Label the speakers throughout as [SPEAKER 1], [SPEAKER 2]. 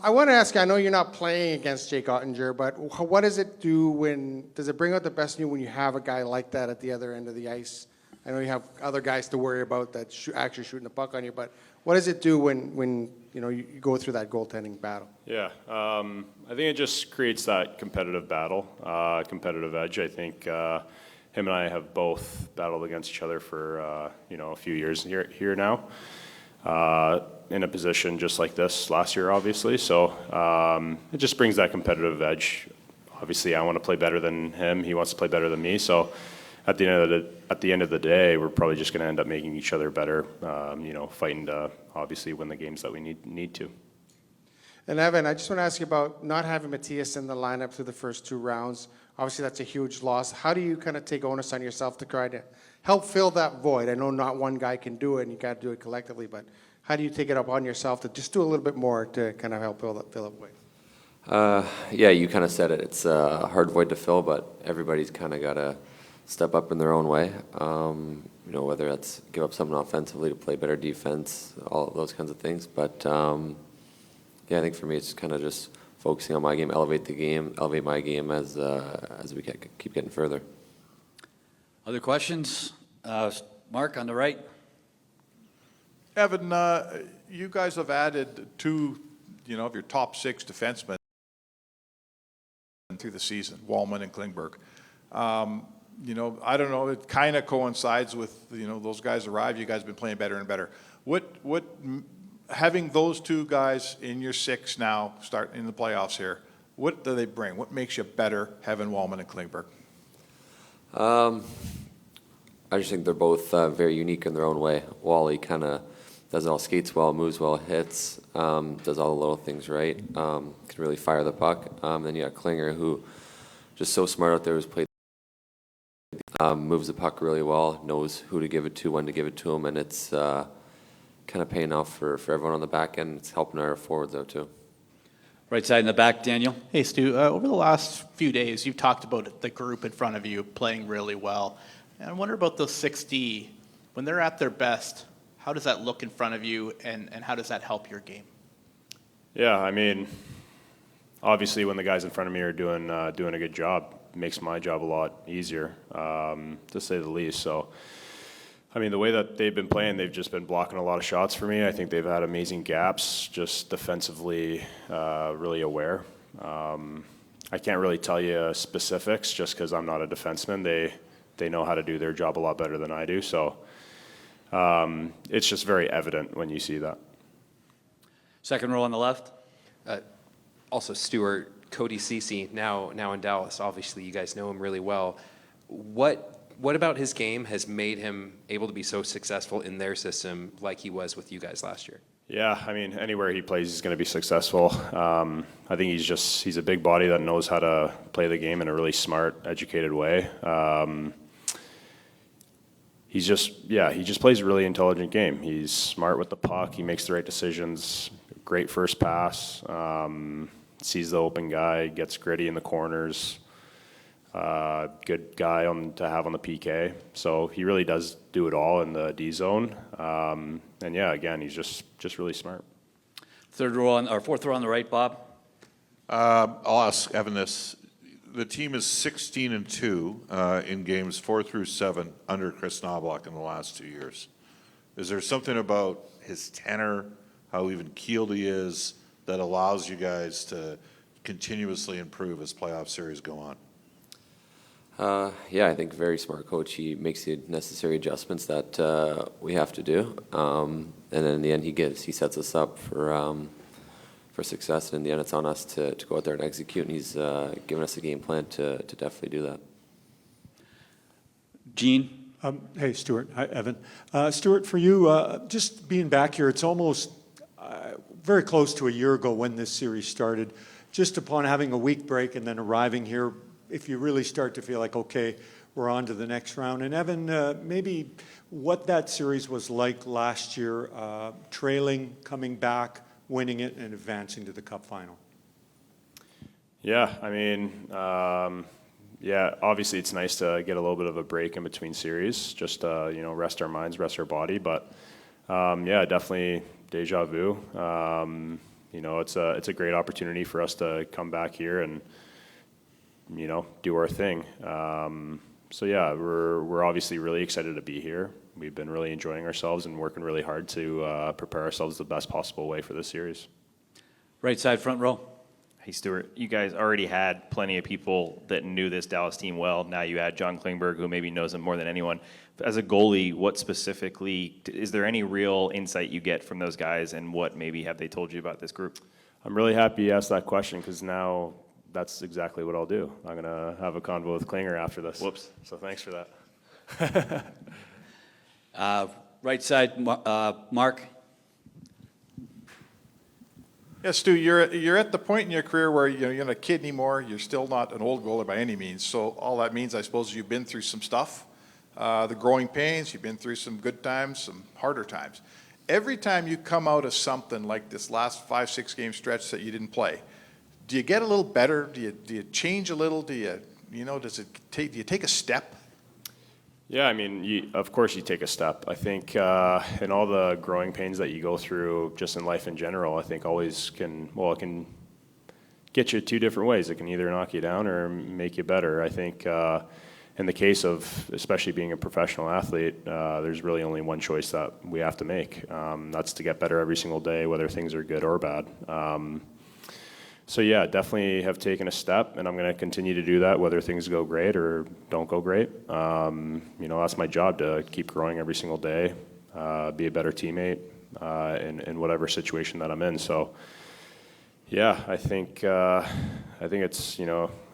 [SPEAKER 1] I want to ask you, I know you're not playing against Jake Ottinger, but what does it do does it bring out the best in you when you have a guy like that at the other end of the ice? I know you have other guys to worry about that actually shooting the puck on you, but what does it do when you go through that goaltending battle?
[SPEAKER 2] Yeah, I think it just creates that competitive battle, competitive edge. I think him and I have both battled against each other for a few years here now. In a position just like this last year, obviously. So it just brings that competitive edge. Obviously, I want to play better than him. He wants to play better than me. So at the end of the day, we're probably just going to end up making each other better. Fighting to obviously win the games that we need to.
[SPEAKER 1] And Evan, I just want to ask you about not having Matthias in the lineup through the first 2 rounds. Obviously, that's a huge loss. How do you kind of take onus on yourself to try to help fill that void? I know not one guy can do it, and you got to do it collectively, but how do you take it up on yourself to just do a little bit more to kind of help fill that void?
[SPEAKER 3] Yeah, you kind of said it. It's a hard void to fill, but everybody's kind of got to step up in their own way. Whether that's give up something offensively to play better defense, all of those kinds of things. But I think for me, it's kind of just focusing on my game, elevate my game as we keep getting further.
[SPEAKER 4] Other questions? Mark on the right.
[SPEAKER 5] Evan, you guys have added 2, of your top 6 defensemen through the season, Wallman and Klingberg. I don't know, it kind of coincides with, those guys arrive, you guys have been playing better and better. What having those 2 guys in your 6 now, start in the playoffs here, what do they bring? What makes you better having Wallman and Klingberg?
[SPEAKER 3] I just think they're both very unique in their own way. Wally kind of does it all, skates well, moves well, hits, does all the little things right, can really fire the puck. Then you got Klinger, who just so smart out there, who's played, moves the puck really well, knows who to give it to, when to give it to him, and it's kind of paying off for everyone on the back end. It's helping our forwards out too.
[SPEAKER 4] Right side in the back, Daniel.
[SPEAKER 6] Hey, Stu. Over the last few days, you've talked about the group in front of you playing really well. And I wonder about those 6D. When they're at their best, how does that look in front of you, and how does that help your game?
[SPEAKER 2] Yeah, I mean, obviously when the guys in front of me are doing a good job, it makes my job a lot easier, to say the least. So, I mean, the way that they've been playing, they've just been blocking a lot of shots for me. I think they've had amazing gaps, just defensively, really aware. I can't really tell you specifics just because I'm not a defenseman. They know how to do their job a lot better than I do. So it's just very evident when you see that.
[SPEAKER 4] Second row on the left.
[SPEAKER 7] Also, Stuart, Cody Ceci, now in Dallas. Obviously, you guys know him really well. What about his game has made him able to be so successful in their system like he was with you guys last year?
[SPEAKER 2] Yeah, I mean, anywhere he plays, he's going to be successful. I think he's a big body that knows how to play the game in a really smart, educated way. He just plays a really intelligent game. He's smart with the puck. He makes the right decisions. Great first pass. Sees the open guy, gets gritty in the corners. Good guy to have on the PK. So he really does do it all in the D zone. And yeah, again, he's just really smart.
[SPEAKER 4] Fourth row on the right, Bob.
[SPEAKER 8] I'll ask Evan this. The team is 16-2 in games 4 through 7 under Chris Knobloch in the last 2 years. Is there something about his tenor, how even keeled he is, that allows you guys to continuously improve as playoff series go on?
[SPEAKER 3] I think very smart coach. He makes the necessary adjustments that we have to do, and then in the end, he sets us up for success. And in the end, it's on us to go out there and execute. And he's given us a game plan to definitely do that.
[SPEAKER 4] Gene.
[SPEAKER 9] Hey, Stuart. Hi, Evan. Stuart, for you, just being back here, it's almost very close to a year ago when this series started. Just upon having a week break and then arriving here, if you really start to feel like, okay, we're on to the next round. And Evan, maybe what that series was like last year, trailing, coming back, winning it, and advancing to the Cup final.
[SPEAKER 2] Yeah, I mean, obviously it's nice to get a little bit of a break in between series, just rest our minds, rest our body. But definitely deja vu. it's a great opportunity for us to come back here and, do our thing. So yeah, we're obviously really excited to be here. We've been really enjoying ourselves and working really hard to prepare ourselves the best possible way for this series.
[SPEAKER 4] Right side, front row.
[SPEAKER 10] Hey, Stuart, you guys already had plenty of people that knew this Dallas team well. Now you add John Klingberg, who maybe knows them more than anyone. As a goalie, what specifically, is there any real insight you get from those guys, and what maybe have they told you about this group?
[SPEAKER 2] I'm really happy you asked that question, because now that's exactly what I'll do. I'm going to have a convo with Klinger after this.
[SPEAKER 10] Whoops.
[SPEAKER 2] So thanks for that.
[SPEAKER 4] Right side, Mark.
[SPEAKER 5] Yeah, Stu, you're at the point in your career where you're not a kid anymore. You're still not an old goalie by any means. So all that means, I suppose, you've been through some stuff, the growing pains. You've been through some good times, some harder times. Every time you come out of something like this last 5-6 game stretch that you didn't play, do you get a little better? Do you change a little? Do you do you take a step?
[SPEAKER 2] Yeah, I mean, of course you take a step. I think in all the growing pains that you go through just in life in general, I think it can get you two different ways. It can either knock you down or make you better. I think in the case of especially being a professional athlete, there's really only one choice that we have to make. That's to get better every single day, whether things are good or bad. So yeah, definitely have taken a step, and I'm going to continue to do that, whether things go great or don't go great. That's my job, to keep growing every single day, be a better teammate in whatever situation that I'm in. So yeah, I think it's,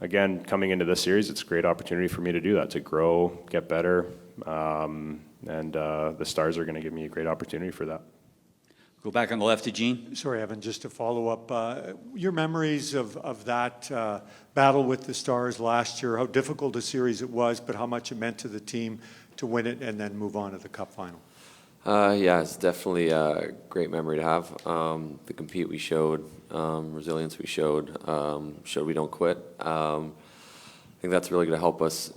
[SPEAKER 2] again, coming into this series, it's a great opportunity for me to do that, to grow, get better, and the Stars are going to give me a great opportunity for that.
[SPEAKER 4] Go back on the left to Gene.
[SPEAKER 9] Sorry, Evan, just to follow up, your memories of that battle with the Stars last year, how difficult a series it was, but how much it meant to the team to win it and then move on to the Cup final.
[SPEAKER 3] Yeah, it's definitely a great memory to have. The compete we showed, resilience we showed we don't quit. I think that's really going to help us,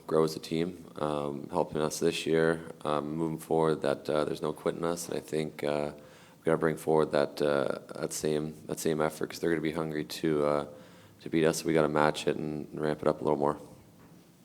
[SPEAKER 3] grow as a team, helping us this year, moving forward. That there's no quitting us, and I think we got to bring forward that same effort, because they're going to be hungry to beat us. So we got to match it and ramp it up a little more.